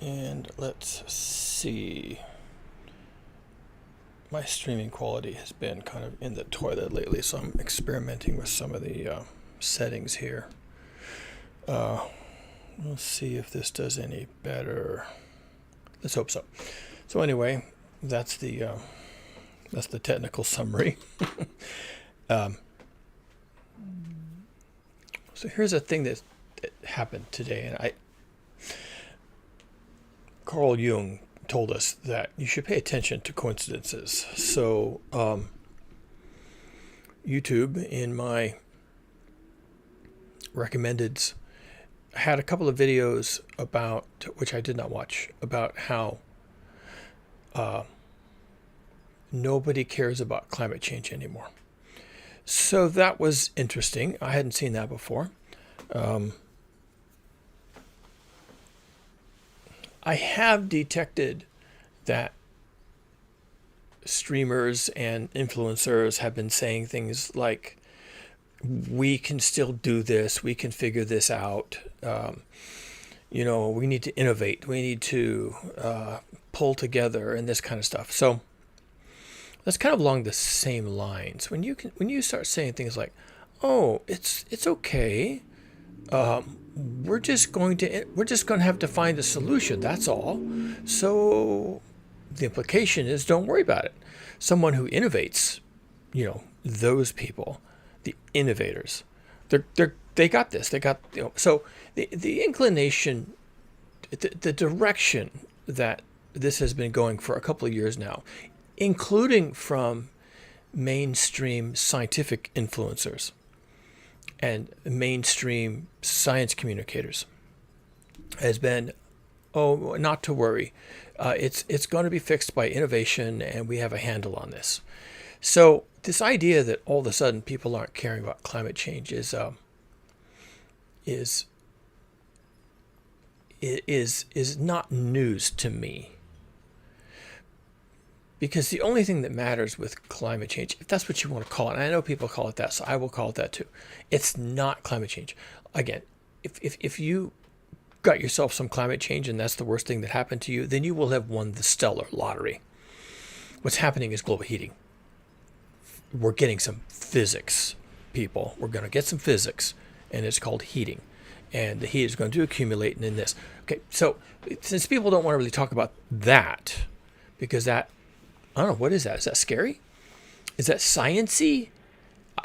And let's see. My streaming quality has been kind of in the toilet lately, so I'm experimenting with some of the settings here. We'll see if this does any better. Let's hope so. So anyway, that's the technical summary. So here's a thing that happened today, and Carl Jung told us that you should pay attention to coincidences. So YouTube, in my recommendeds, had a couple of videos about, which I did not watch, about how nobody cares about climate change anymore. So that was interesting. I hadn't seen that before. I have detected that streamers and influencers have been saying things like, we can still do this, we can figure this out, we need to innovate, we need to pull together, and this kind of stuff. So that's kind of along the same lines. When you start saying things like, oh, it's okay, we're just going to have to find a solution, that's all. So the implication is, don't worry about it. Someone who innovates, those people, the innovators, they got this. They got, so the inclination, the direction that this has been going for a couple of years now, including from mainstream scientific influencers and mainstream science communicators, has been, oh, not to worry. It's going to be fixed by innovation, and we have a handle on this. So this idea that all of a sudden people aren't caring about climate change is not news to me. Because the only thing that matters with climate change, if that's what you want to call it, and I know people call it that, so I will call it that too. It's not climate change. Again, if you got yourself some climate change and that's the worst thing that happened to you, then you will have won the stellar lottery. What's happening is global heating. We're getting some physics, people. We're going to get some physics, and it's called heating. And the heat is going to accumulate in this. Okay, so since people don't want to really talk about that, because that, I don't know, what is that? Is that scary? Is that science-y?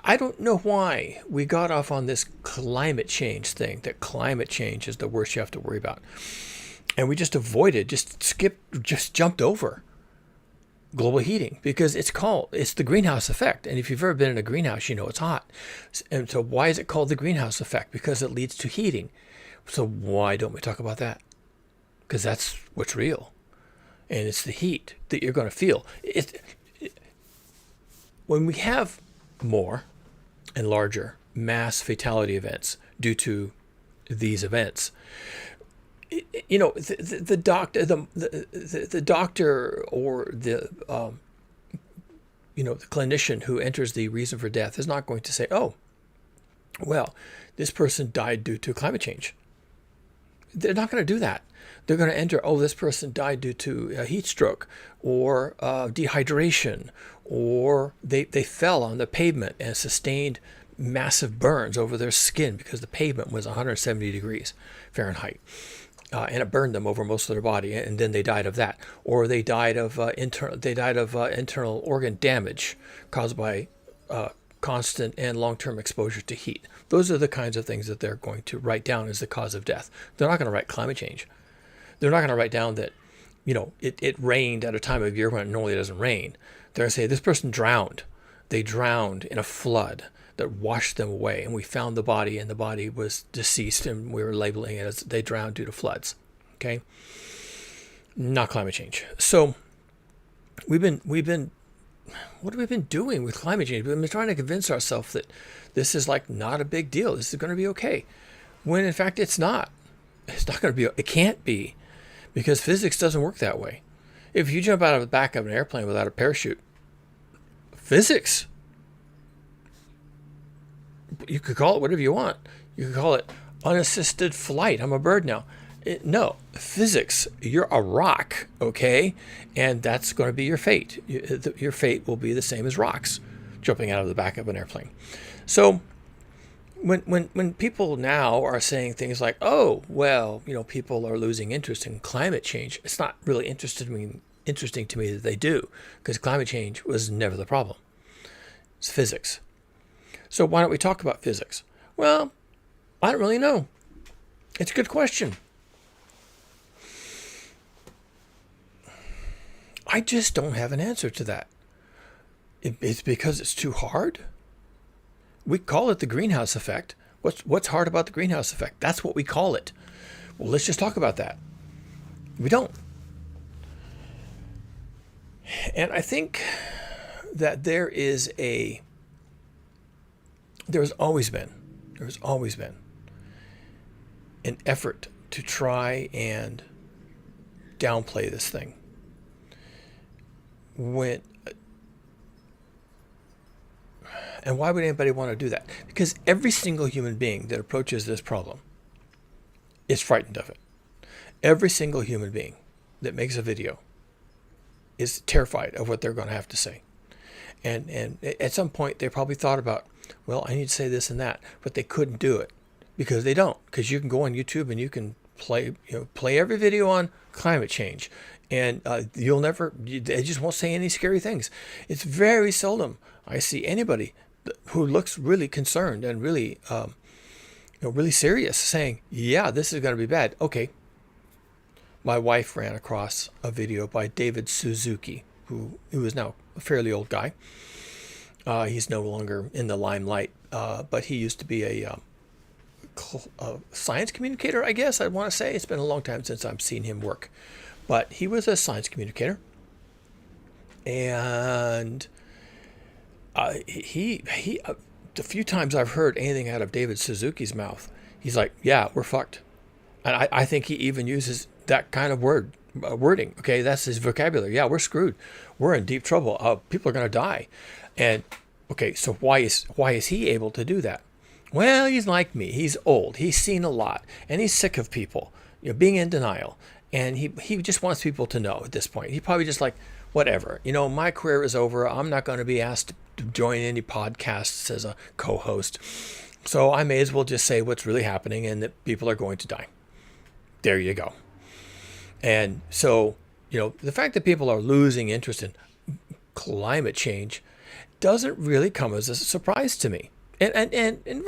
I don't know why we got off on this climate change thing, that climate change is the worst you have to worry about. And we just jumped over global heating, because it's the greenhouse effect. And if you've ever been in a greenhouse, you know it's hot. And so why is it called the greenhouse effect? Because it leads to heating. So why don't we talk about that? Because that's what's real. And it's the heat that you're going to feel. When we have more and larger mass fatality events due to these events, the doctor or the clinician who enters the reason for death is not going to say, oh, well, this person died due to climate change. They're not going to do that. They're going to enter, oh, this person died due to a heat stroke or dehydration, or they fell on the pavement and sustained massive burns over their skin because the pavement was 170 degrees Fahrenheit. And it burned them over most of their body, and then they died of that. Or they died of internal organ damage caused by constant and long-term exposure to heat. Those are the kinds of things that they're going to write down as the cause of death. They're not going to write climate change. They're not going to write down that, it rained at a time of year when it normally doesn't rain. They're going to say, this person drowned. They drowned in a flood that washed them away, and we found the body, and the body was deceased, and we were labeling it as they drowned due to floods. Okay? Not climate change. So we've been what have we been doing with climate change? We've been trying to convince ourselves that this is like not a big deal. This is going to be okay. When in fact it's not. It's not going to be. It can't be, because physics doesn't work that way. If you jump out of the back of an airplane without a parachute, physics. You could call it whatever you want. You could call it unassisted flight. I'm a bird now. No, physics, you're a rock, okay? And that's going to be your fate. Your fate will be the same as rocks jumping out of the back of an airplane. So when people now are saying things like, oh, well, people are losing interest in climate change, it's not really interesting to me that they do, because climate change was never the problem. It's physics. So why don't we talk about physics? Well, I don't really know. It's a good question. I just don't have an answer to that. It's because it's too hard. We call it the greenhouse effect. What's hard about the greenhouse effect? That's what we call it. Well, let's just talk about that. We don't. And I think that there's always been an effort to try and downplay this thing. And why would anybody want to do that? Because every single human being that approaches this problem is frightened of it. Every single human being that makes a video is terrified of what they're going to have to say. And at some point they probably thought about, well, I need to say this and that, but they couldn't do it because they don't. Because you can go on YouTube and you can play every video on climate change, and they just won't say any scary things. It's very seldom I see anybody who looks really concerned and really, really serious saying, yeah, this is going to be bad. Okay. My wife ran across a video by David Suzuki, who is now a fairly old guy. He's no longer in the limelight, but he used to be a science communicator, I guess I'd want to say. It's been a long time since I've seen him work. But he was a science communicator. And the few times I've heard anything out of David Suzuki's mouth, he's like, yeah, we're fucked. And I think he even uses that kind of wording. Okay, that's his vocabulary. Yeah, we're screwed. We're in deep trouble. People are going to die. And okay, so why is he able to do that? Well, he's like me. He's old. He's seen a lot, and he's sick of people, being in denial. And he just wants people to know at this point. He probably just like, whatever. My career is over. I'm not going to be asked to join any podcasts as a co-host. So I may as well just say what's really happening and that people are going to die. There you go. And so, the fact that people are losing interest in climate change doesn't really come as a surprise to me. And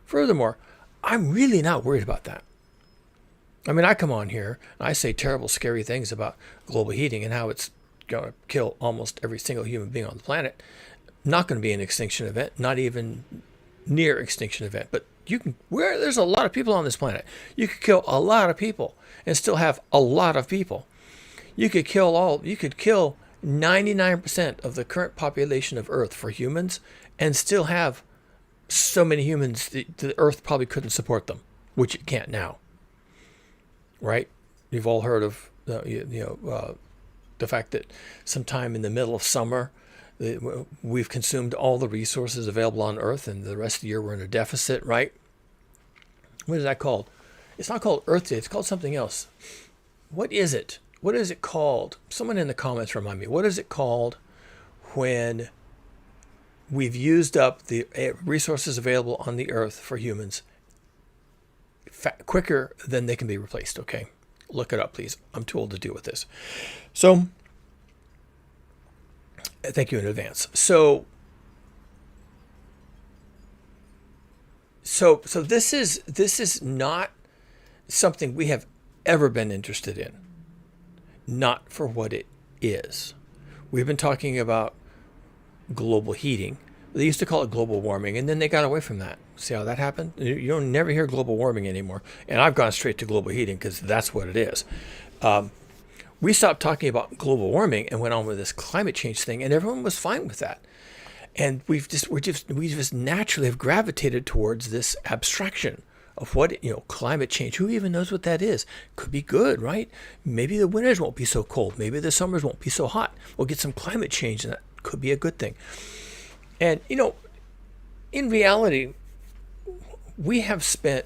furthermore, I'm really not worried about that. I mean, I come on here and I say terrible, scary things about global heating and how it's going to kill almost every single human being on the planet. Not going to be an extinction event, not even near extinction event. But there's a lot of people on this planet. You could kill a lot of people and still have a lot of people. You could kill 99% of the current population of Earth for humans and still have so many humans the Earth probably couldn't support them, which it can't now. Right? You've all heard of the fact that sometime in the middle of summer, we've consumed all the resources available on Earth, and the rest of the year we're in a deficit, right? What is that called? It's not called Earth Day. It's called something else. What is it? What is it called? Someone in the comments remind me. What is it called when we've used up the resources available on the Earth for humans quicker than they can be replaced? Okay, look it up, please. I'm too old to deal with this. So, thank you in advance. So this is not something we have ever been interested in. Not for what it is. We've been talking about global heating. They used to call it global warming, and then they got away from that. See how that happened? You don't never hear global warming anymore. And I've gone straight to global heating because that's what it is. We stopped talking about global warming and went on with this climate change thing, and everyone was fine with that. And we just naturally have gravitated towards this abstraction of what, climate change. Who even knows what that is? Could be good, right? Maybe the winters won't be so cold. Maybe the summers won't be so hot. We'll get some climate change, and that could be a good thing. And, in reality, we have spent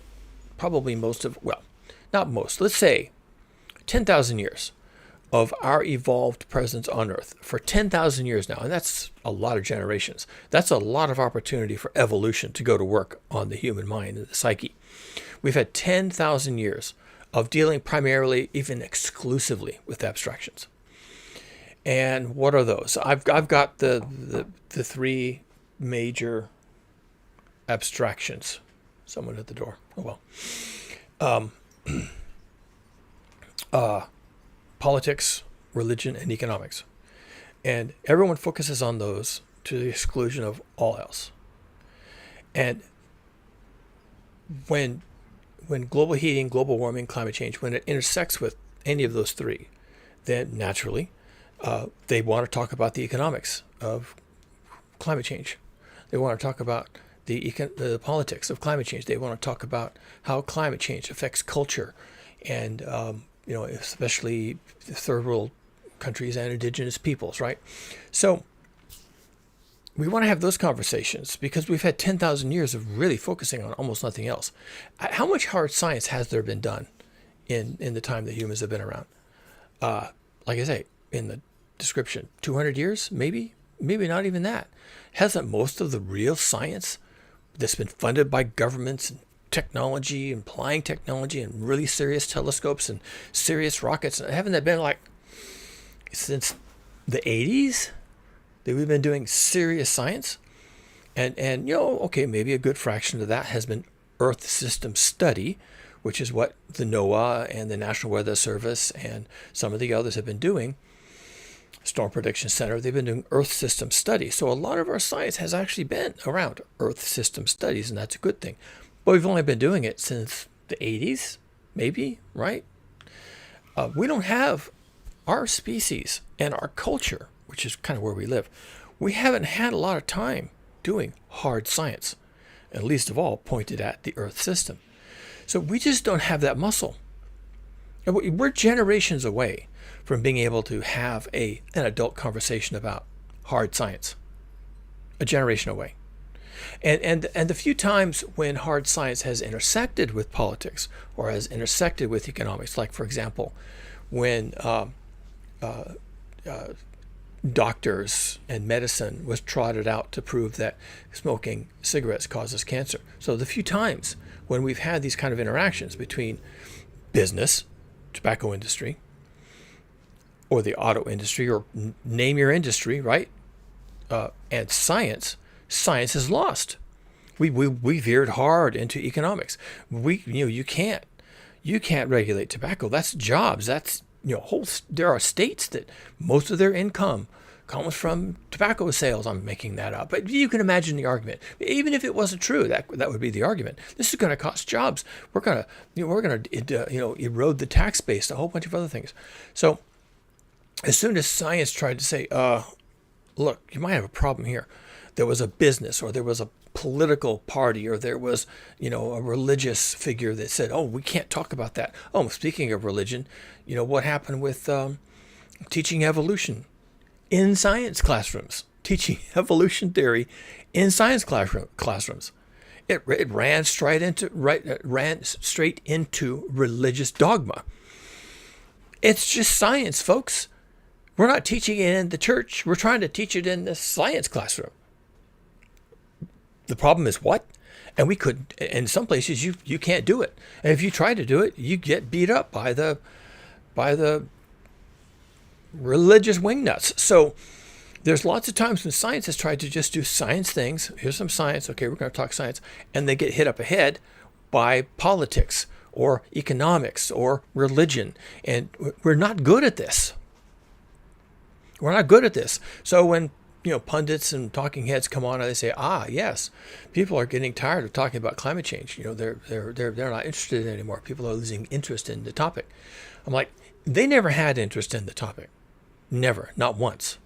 probably not most, let's say 10,000 years of our evolved presence on Earth for 10,000 years now. And that's a lot of generations. That's a lot of opportunity for evolution to go to work on the human mind and the psyche. We've had 10,000 years of dealing primarily, even exclusively, with abstractions. And what are those? I've got the three major abstractions. Someone at the door. Oh well. Politics, religion, and economics. And everyone focuses on those to the exclusion of all else. And when global heating, global warming, climate change, when it intersects with any of those three, then naturally they want to talk about the economics of climate change. They want to talk about the politics of climate change. They want to talk about how climate change affects culture and especially the third world countries and indigenous peoples, right? So we want to have those conversations because we've had 10,000 years of really focusing on almost nothing else. How much hard science has there been done in the time that humans have been around? Like I say, in the description, 200 years, maybe not even that. Hasn't most of the real science that's been funded by governments and technology, applying technology and really serious telescopes and serious rockets, haven't that been like since the 80s that we've been doing serious science? And okay, maybe a good fraction of that has been Earth system study, which is what the NOAA and the National Weather Service and some of the others have been doing. Storm Prediction Center, they've been doing Earth system studies. So a lot of our science has actually been around Earth system studies, and that's a good thing. But we've only been doing it since the 80s, maybe, right? We don't have our species and our culture, which is kind of where we live. We haven't had a lot of time doing hard science, and least of all pointed at the Earth system. So we just don't have that muscle. And we're generations away from being able to have an adult conversation about hard science. A generation away. And the few times when hard science has intersected with politics or has intersected with economics, like for example, when doctors and medicine was trotted out to prove that smoking cigarettes causes cancer. So the few times when we've had these kind of interactions between business, tobacco industry, or the auto industry, or name your industry, right? And science has lost. We veered hard into economics. You can't regulate tobacco. That's jobs. That's there are states that most of their income comes from tobacco sales. I'm making that up, but you can imagine the argument. Even if it wasn't true, that would be the argument. This is going to cost jobs. We're going to erode the tax base, a whole bunch of other things. So as soon as science tried to say, look, you might have a problem here. There was a business, or there was a political party, or there was, a religious figure that said, oh, we can't talk about that. Oh, speaking of religion, what happened with teaching evolution in science classrooms, teaching evolution theory in science classrooms. It ran straight into religious dogma. It's just science, folks. We're not teaching it in the church. We're trying to teach it in the science classroom. The problem is what? And we could, in some places, you can't do it. And if you try to do it, you get beat up by the religious wingnuts. So there's lots of times when science has tried to just do science things. Here's some science. Okay, we're going to talk science. And they get hit up ahead by politics or economics or religion. And we're not good at this. We're not good at this. So when pundits and talking heads come on and they say, yes, people are getting tired of talking about climate change. They're not interested anymore. People are losing interest in the topic. I'm like, they never had interest in the topic. Never. Not once.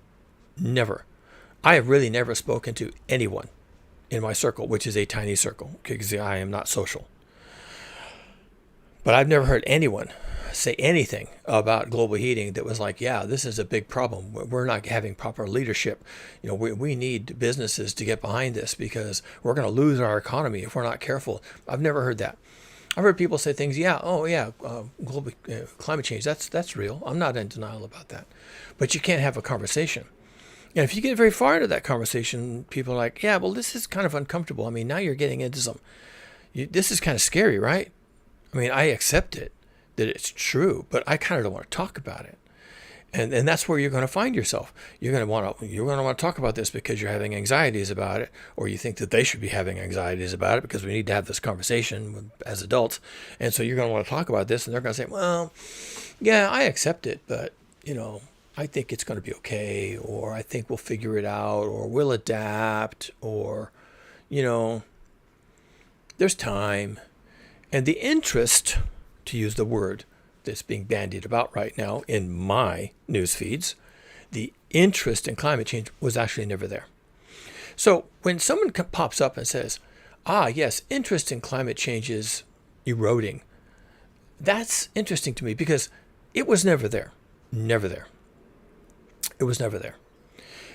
Never. I have really never spoken to anyone in my circle, which is a tiny circle, because I am not social. But I've never heard anyone say anything about global heating that was like, yeah, this is a big problem. We're not having proper leadership. We need businesses to get behind this because we're going to lose our economy if we're not careful. I've never heard that. I've heard people say things, yeah, oh yeah, global climate change, that's real. I'm not in denial about that. But you can't have a conversation. And if you get very far into that conversation, people are like, yeah, well, this is kind of uncomfortable. I mean, now you're getting into this is kind of scary, right? I mean, I accept it, that it's true, but I kind of don't want to talk about it. And that's where you're going to find yourself. You're going to want to talk about this because you're having anxieties about it, or you think that they should be having anxieties about it because we need to have this conversation as adults. And so you're going to want to talk about this, and they're going to say, well, yeah, I accept it, but, I think it's going to be okay, or I think we'll figure it out, or we'll adapt, or, there's time. And the interest, to use the word that's being bandied about right now in my news feeds, the interest in climate change was actually never there. So when someone pops up and says, yes, interest in climate change is eroding, that's interesting to me because it was never there. Never there. It was never there.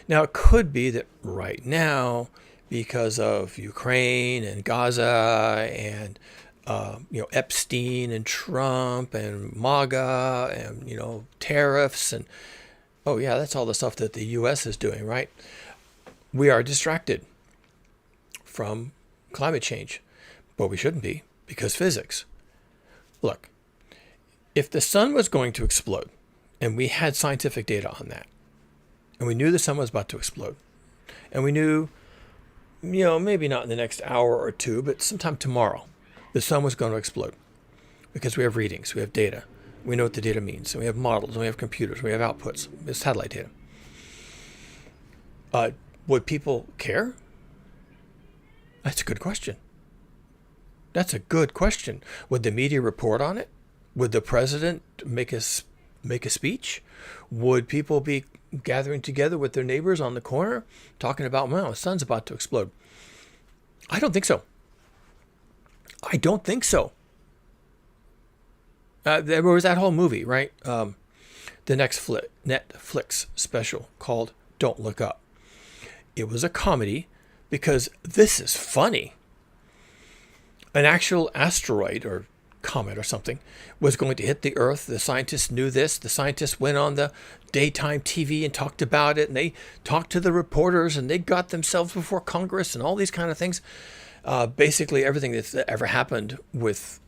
Now, it could be that right now, because of Ukraine and Gaza and Epstein and Trump and MAGA and, tariffs and, oh yeah, that's all the stuff that the U.S. is doing, right? We are distracted from climate change, but we shouldn't be because physics. Look, if the sun was going to explode and we had scientific data on that, and we knew the sun was about to explode, and we knew, maybe not in the next hour or two, but sometime tomorrow, the sun was going to explode because we have readings, we have data, we know what the data means, and we have models, and we have computers, we have outputs, we have satellite data. Would people care? That's a good question. That's a good question. Would the media report on it? Would the president make a speech? Would people be gathering together with their neighbors on the corner talking about, wow, the sun's about to explode? I don't think so. I don't think so. There was that whole movie, right? The Netflix special called Don't Look Up. It was a comedy because this is funny. An actual asteroid or comet or something was going to hit the Earth. The scientists knew this. The scientists went on the daytime TV and talked about it, and they talked to the reporters, and they got themselves before Congress and all these kind of things. Basically everything that's ever happened with,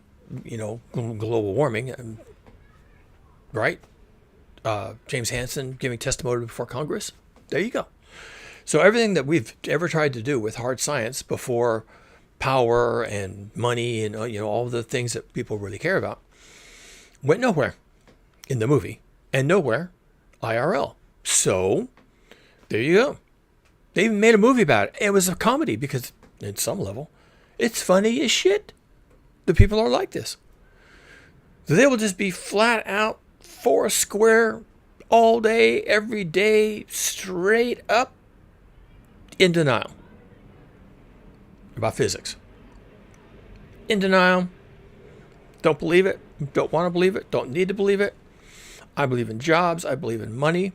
global warming, right? James Hansen giving testimony before Congress. There you go. So everything that we've ever tried to do with hard science before power and money and, all the things that people really care about went nowhere in the movie and nowhere IRL. So there you go. They even made a movie about it. It was a comedy because at some level, it's funny as shit. The people are like this. They will just be flat out, four square, all day, every day, straight up in denial about physics. In denial. Don't believe it. Don't want to believe it. Don't need to believe it. I believe in jobs. I believe in money.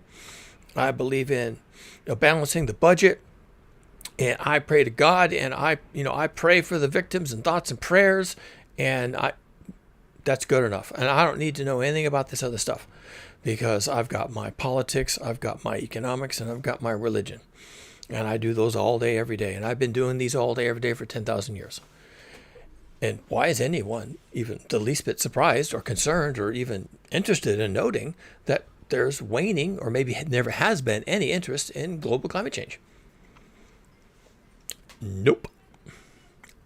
I believe in balancing the budget. And I pray to God, and I pray for the victims and thoughts and prayers, and that's good enough. And I don't need to know anything about this other stuff because I've got my politics, I've got my economics, and I've got my religion. And I do those all day, every day. And I've been doing these all day, every day for 10,000 years. And why is anyone even the least bit surprised or concerned or even interested in noting that there's waning or maybe never has been any interest in global climate change? Nope.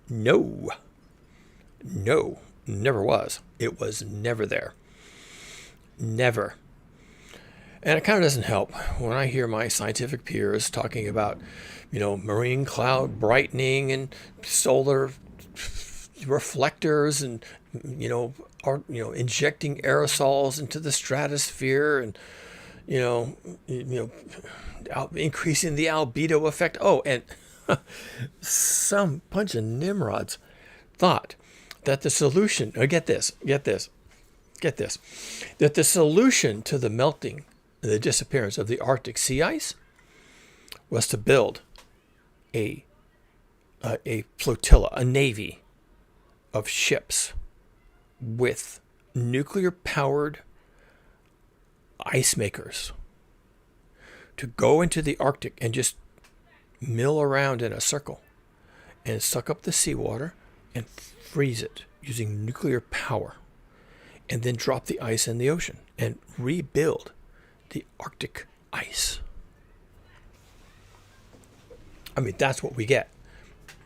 No. Never was. It was never there. Never. And it kind of doesn't help when I hear my scientific peers talking about, marine cloud brightening and solar reflectors and, injecting aerosols into the stratosphere and, increasing the albedo effect. Oh, and some bunch of nimrods thought that the solution, get this, that the solution to the melting and the disappearance of the Arctic sea ice was to build a flotilla, a navy of ships with nuclear-powered ice makers to go into the Arctic and just mill around in a circle and suck up the seawater and freeze it using nuclear power, and then drop the ice in the ocean and rebuild the Arctic ice. I mean, that's what we get.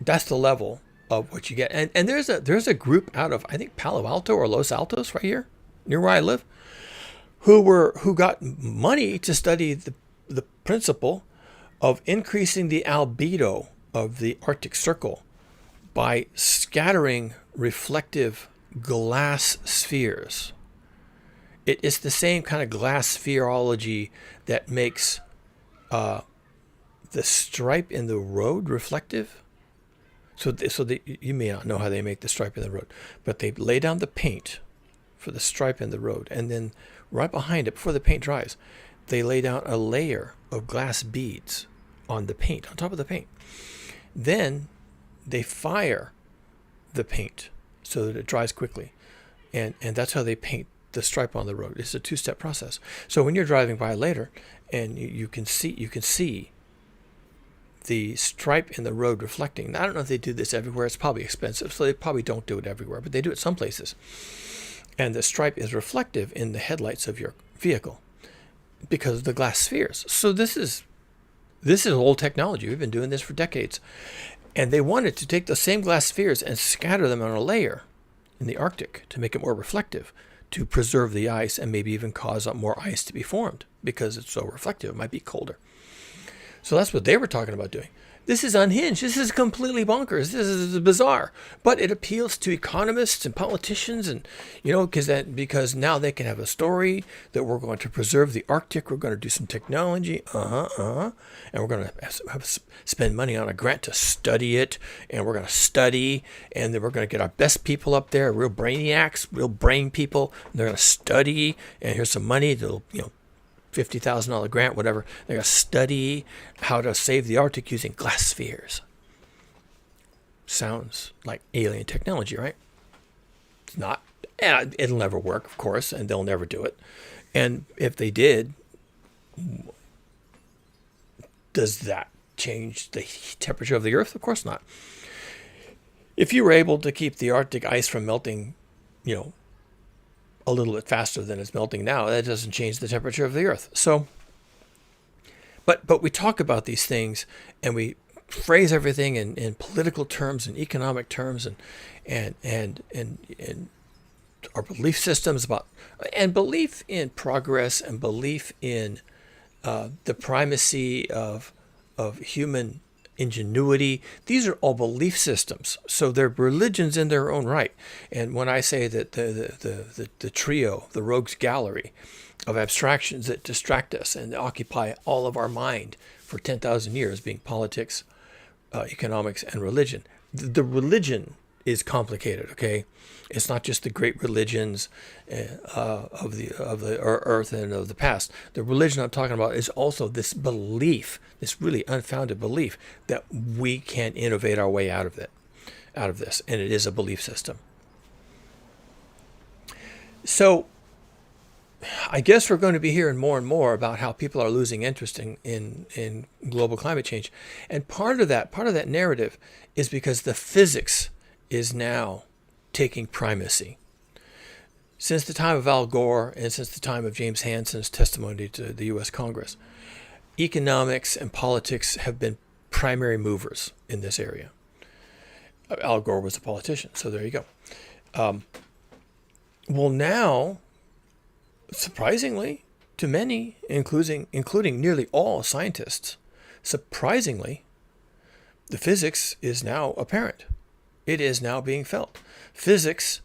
That's the level of what you get. And there's a group out of, I think, Palo Alto or Los Altos right here, near where I live, who got money to study the principle of increasing the albedo of the Arctic Circle by scattering reflective glass spheres. It's the same kind of glass spherology that makes the stripe in the road reflective. So you may not know how they make the stripe in the road, but they lay down the paint for the stripe in the road, and then right behind it, before the paint dries, they lay down a layer of glass beads on the paint, on top of the paint. Then they fire the paint so that it dries quickly, and that's how they paint the stripe on the road. It's a two-step process. So when you're driving by later, and you can see the stripe in the road reflecting. Now, I don't know if they do this everywhere. It's probably expensive, so they probably don't do it everywhere, but they do it some places. And the stripe is reflective in the headlights of your vehicle because of the glass spheres. So this is old technology. We've been doing this for decades. And they wanted to take the same glass spheres and scatter them on a layer in the Arctic to make it more reflective, to preserve the ice and maybe even cause more ice to be formed because it's so reflective. It might be colder. So that's what they were talking about doing. This is unhinged. This is completely bonkers. This is bizarre. But it appeals to economists and politicians, and because now they can have a story that we're going to preserve the Arctic. We're going to do some technology, and we're going to spend money on a grant to study it, and we're going to study, and then we're going to get our best people up there, real brainiacs, real brain people. And they're going to study, and here's some money to $50,000 grant, whatever. They're going to study how to save the Arctic using glass spheres. Sounds like alien technology, right? It's not. And it'll never work, of course, and they'll never do it. And if they did, does that change the temperature of the Earth? Of course not. If you were able to keep the Arctic ice from melting, a little bit faster than it's melting now, that doesn't change the temperature of the Earth. So, but we talk about these things and we phrase everything in political terms and economic terms and our belief systems and belief in progress and belief in the primacy of human ingenuity. These are all belief systems. So they're religions in their own right. And when I say that the trio, the rogues gallery of abstractions that distract us and occupy all of our mind for 10,000 years, being politics, economics, and religion. The religion is complicated, okay? It's not just the great religions of the earth and of the past. The religion I'm talking about is also this belief, this really unfounded belief that we can innovate our way out of this, and it is a belief system. So I guess we're going to be hearing more and more about how people are losing interest in global climate change. And part of that narrative is because the physics is now taking primacy. Since the time of Al Gore and since the time of James Hansen's testimony to the U.S. Congress, economics and politics have been primary movers in this area. Al Gore was a politician, so there you go. Well, now, surprisingly, to many, including nearly all scientists, surprisingly, the physics is now apparent. It is now being felt. Physics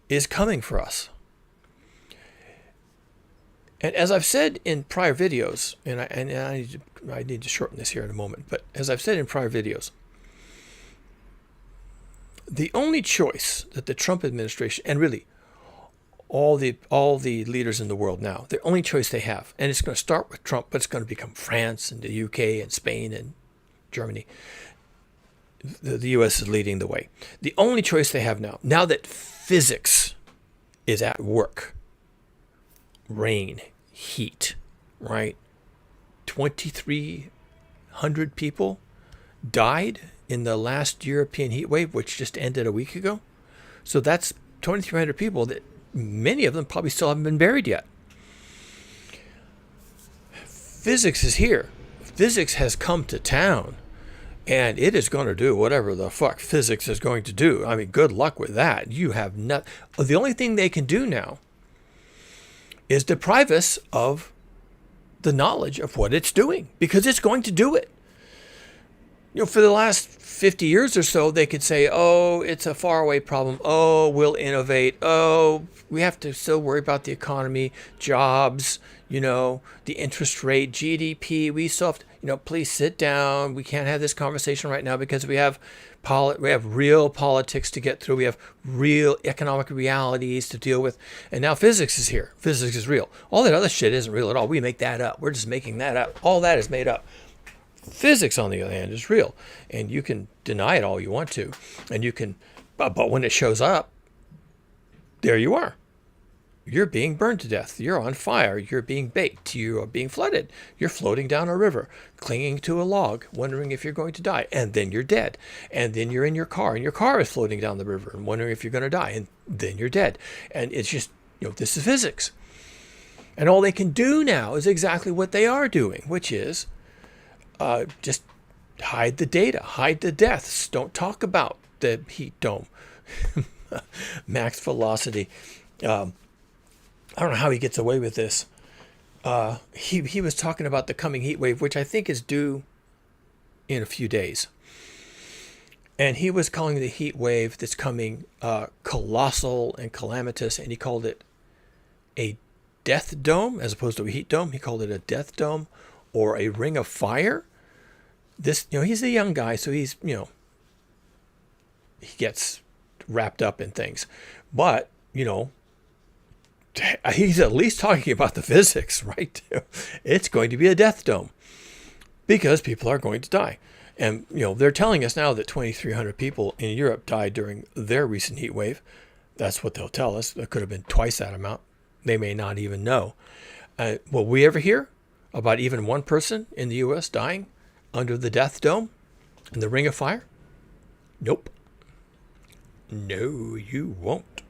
is coming for us. And as I've said in prior videos, and I need to shorten this here in a moment, but as I've said in prior videos, the only choice that the Trump administration, and really all the leaders in the world now, the only choice they have, and it's going to start with Trump, but it's going to become France and the UK and Spain and Germany. The U.S. is leading the way. The only choice they have now that physics is at work. Rain, heat, right? 2,300 people died in the last European heat wave, which just ended a week ago. So that's 2,300 people that many of them probably still haven't been buried yet. Physics is here. Physics has come to town, and it is going to do whatever the fuck physics is going to do. I mean, good luck with that. You have not. The only thing they can do now is deprive us of the knowledge of what it's doing, because it's going to do it. You know, for the last 50 years or so, they could say, oh, it's a faraway problem. Oh, we'll innovate. Oh, we have to still worry about the economy, jobs, you know, the interest rate, GDP. We still have to, you know, please sit down. We can't have this conversation right now because we have real politics to get through. We have real economic realities to deal with. And now physics is here. Physics is real. All that other shit isn't real at all. We make that up. We're just making that up. All that is made up. Physics, on the other hand, is real. And you can deny it all you want to. And you can, but when it shows up, there you are. You're being burned to death. You're on fire. You're being baked. You are being flooded. You're floating down a river, clinging to a log, wondering if you're going to die. And then you're dead. And then you're in your car, and your car is floating down the river and wondering if you're going to die. And then you're dead. And it's just, you know, this is physics. And all they can do now is exactly what they are doing, which is just hide the data, hide the deaths. Don't talk about the heat dome. Max velocity. I don't know how he gets away with this. He was talking about the coming heat wave, which I think is due in a few days. And he was calling the heat wave that's coming colossal and calamitous, and he called it a death dome as opposed to a heat dome. He called it a death dome or a ring of fire. This, you know, he's a young guy, so he's, you know, he gets wrapped up in things. But, you know, he's at least talking about the physics, right? It's going to be a death dome because people are going to die. And, you know, they're telling us now that 2,300 people in Europe died during their recent heat wave. That's what they'll tell us. It could have been twice that amount. They may not even know. Will we ever hear about even one person in the U.S. dying under the death dome in the ring of fire? Nope. No, you won't.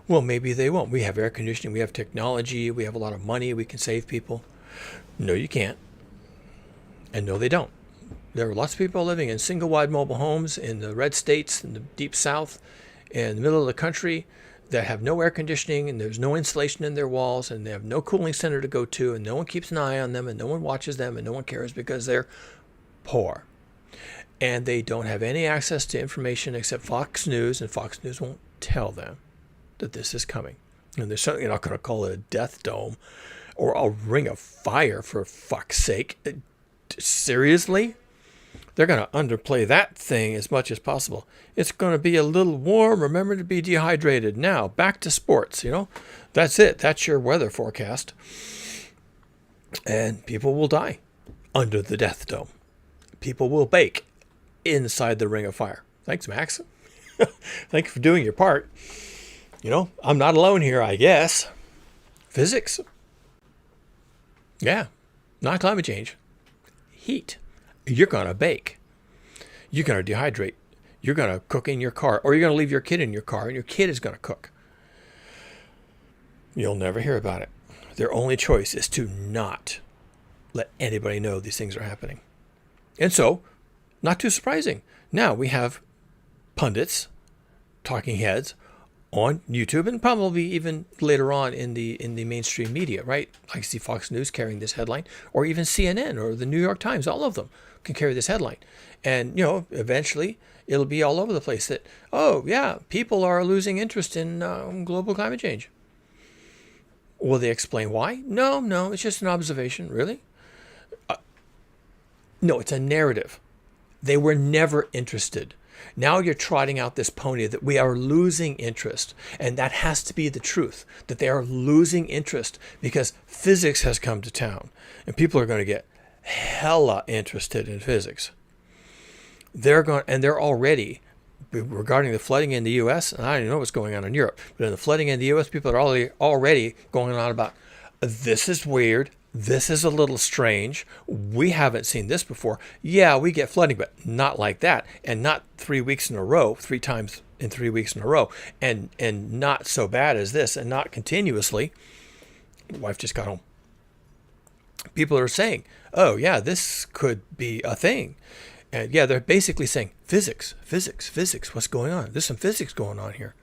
Well, maybe they won't. We have air conditioning, we have technology, we have a lot of money, we can save people. No, you can't. And no, they don't. There are lots of people living in single-wide mobile homes in the red states, in the deep south, in the middle of the country, that have no air conditioning, and there's no insulation in their walls, and they have no cooling center to go to, and no one keeps an eye on them, and no one watches them, and no one cares because they're poor. And they don't have any access to information except Fox News, and Fox News won't tell them that this is coming. And they're certainly not going to call it a death dome or a ring of fire, for fuck's sake. Seriously? They're going to underplay that thing as much as possible. It's going to be a little warm. Remember to be dehydrated. Now, back to sports, you know. That's it. That's your weather forecast. And people will die under the death dome. People will bake inside the ring of fire. Thanks, Max. Thank you for doing your part. You know, I'm not alone here, I guess. Physics. Yeah, not climate change. Heat. You're going to bake. You're going to dehydrate. You're going to cook in your car, or you're going to leave your kid in your car, and your kid is going to cook. You'll never hear about it. Their only choice is to not let anybody know these things are happening. And so, not too surprising. Now we have pundits, talking heads, on YouTube, and probably even later on in the mainstream media, right? I see Fox News carrying this headline, or even CNN or the New York Times. All of them can carry this headline, and you know, eventually it'll be all over the place that, oh yeah, people are losing interest in global climate change. Will they explain why? No, it's just an observation. Really? No, it's a narrative. They were never interested. Now you're trotting out this pony that we are losing interest. And that has to be the truth, that they are losing interest because physics has come to town. And people are going to get hella interested in physics. They're already regarding the flooding in the U.S., and I don't even know what's going on in Europe, but in the flooding in the U.S., people are already going on about, this is weird, this is a little strange, we haven't seen this before. Yeah, we get flooding, but not like that, and not 3 weeks in a row, 3 times in 3 weeks in a row, and not so bad as this, and not continuously. My wife just got home. People are saying, oh yeah, this could be a thing. And yeah, they're basically saying, physics, what's going on? There's some physics going on here.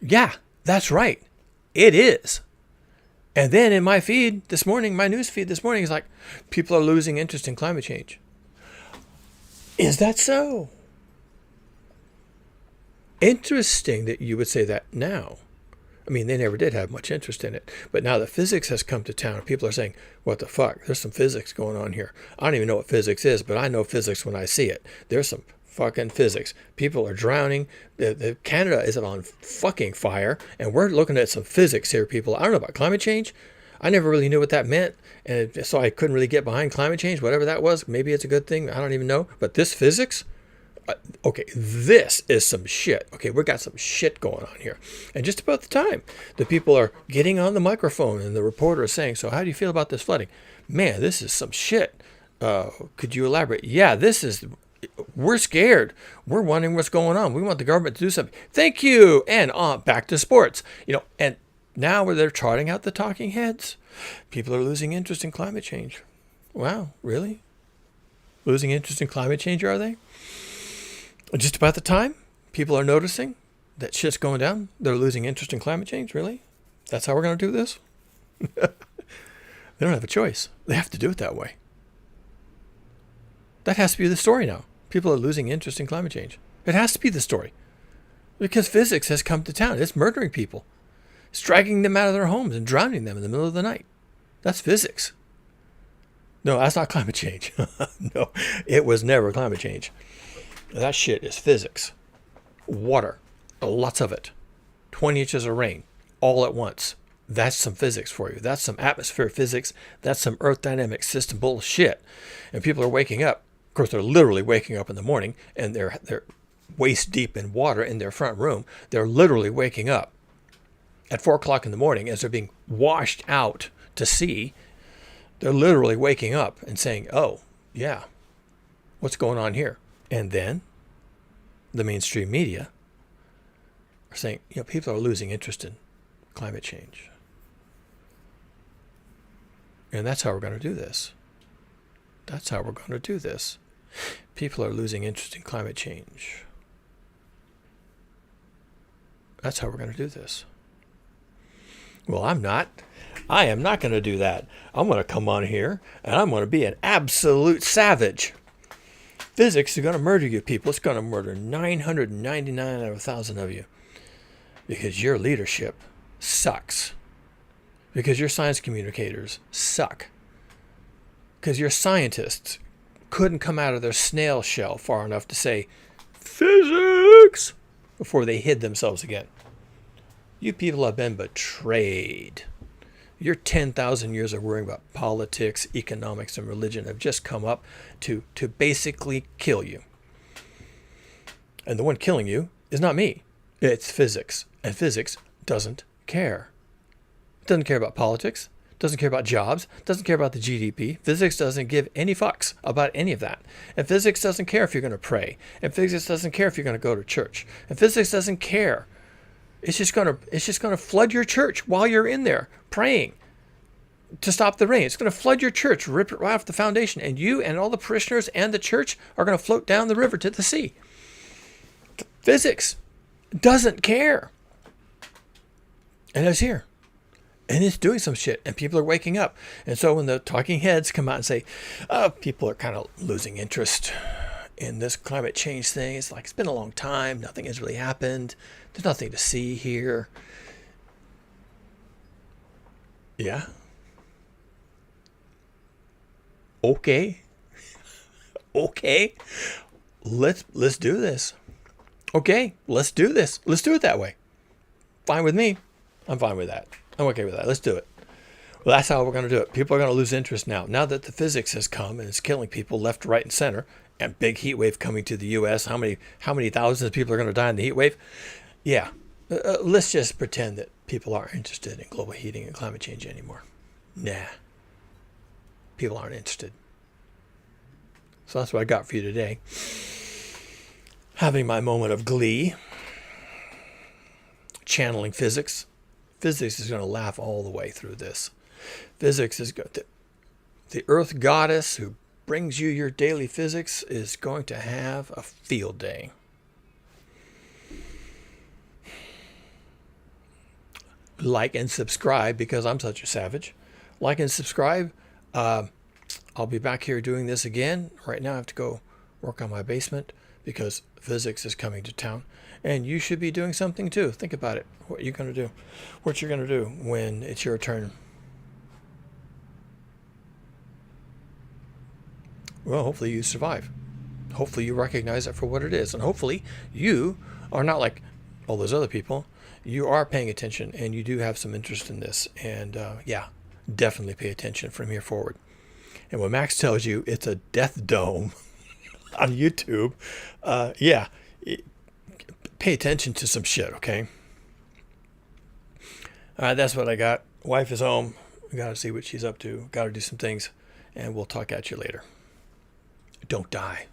Yeah, that's right. It is. And then in my feed this morning, my news feed this morning is like, people are losing interest in climate change. Is that so? Interesting that you would say that now. I mean, they never did have much interest in it. But now that physics has come to town, people are saying, what the fuck? There's some physics going on here. I don't even know what physics is, but I know physics when I see it. There's some fucking physics. People are drowning. Canada is on fucking fire. And we're looking at some physics here, people. I don't know about climate change. I never really knew what that meant. And so I couldn't really get behind climate change, whatever that was. Maybe it's a good thing. I don't even know. But this physics... okay, this is some shit. Okay, we got some shit going on here. And just about the time the people are getting on the microphone and the reporter is saying, so how do you feel about this flooding? Man, this is some shit. Could you elaborate? Yeah, we're scared. We're wondering what's going on. We want the government to do something. Thank you. And back to sports. And now where they're trotting out the talking heads, people are losing interest in climate change. Wow, really? Losing interest in climate change, are they? Just about the time people are noticing that shit's going down, they're losing interest in climate change. Really? That's how we're going to do this? They don't have a choice. They have to do it that way. That has to be the story now. People are losing interest in climate change. It has to be the story. Because physics has come to town. It's murdering people. It's dragging them out of their homes and drowning them in the middle of the night. That's physics. No, that's not climate change. No, it was never climate change. That shit is physics. Water, lots of it. 20 inches of rain, all at once. That's some physics for you. That's some atmosphere physics. That's some earth dynamic system bullshit. And people are waking up. Of course, they're literally waking up in the morning and they're waist deep in water in their front room. They're literally waking up at 4 o'clock in the morning as they're being washed out to sea. They're literally waking up and saying, oh, yeah, what's going on here? And then the mainstream media are saying, people are losing interest in climate change. And that's how we're going to do this. That's how we're going to do this. People are losing interest in climate change. That's how we're going to do this. Well, I'm not. I am not going to do that. I'm going to come on here and I'm going to be an absolute savage. Physics is going to murder you people. It's going to murder 999 out of 1,000 of you. Because your leadership sucks. Because your science communicators suck. Because your scientists couldn't come out of their snail shell far enough to say, physics, before they hid themselves again. You people have been betrayed. Your 10,000 years of worrying about politics, economics, and religion have just come up to basically kill you. And the one killing you is not me. It's physics. And physics doesn't care. It doesn't care about politics. Doesn't care about jobs. Doesn't care about the GDP. Physics doesn't give any fucks about any of that. And physics doesn't care if you're going to pray. And physics doesn't care if you're going to go to church. And physics doesn't care. It's just going to flood your church while you're in there praying to stop the rain. It's going to flood your church, rip it right off the foundation, and you and all the parishioners and the church are going to float down the river to the sea. Physics doesn't care. And it's here. And it's doing some shit, and people are waking up. And so when the talking heads come out and say, people are kind of losing interest in this climate change thing. It's like, it's been a long time. Nothing has really happened. There's nothing to see here. Yeah. Okay. Okay. Let's do this. Okay, let's do this. Let's do it that way. Fine with me. I'm fine with that. I'm okay with that. Let's do it. Well, that's how we're going to do it. People are going to lose interest now. Now that the physics has come and it's killing people left, right, and center, And big heat wave coming to the U.S. How many thousands of people are going to die in the heat wave? Yeah. Let's just pretend that people aren't interested in global heating and climate change anymore. Nah. People aren't interested. So that's what I got for you today. Having my moment of glee. Channeling physics. Physics is going to laugh all the way through this. Physics is going to... The Earth Goddess who brings you your daily physics is going to have a field day. Like and subscribe because I'm such a savage. Like and subscribe. I'll be back here doing this again. Right now I have to go work on my basement because physics is coming to town. And you should be doing something too. Think about it. What you're going to do. What you're going to do when it's your turn. Well, hopefully you survive. Hopefully you recognize it for what it is. And hopefully you are not like all those other people. You are paying attention and you do have some interest in this. And yeah, definitely pay attention from here forward. And when Max tells you it's a death dome on YouTube, yeah, pay attention to some shit, okay? All right, that's what I got. Wife is home. We got to see what she's up to. Got to do some things. And we'll talk at you later. Don't die.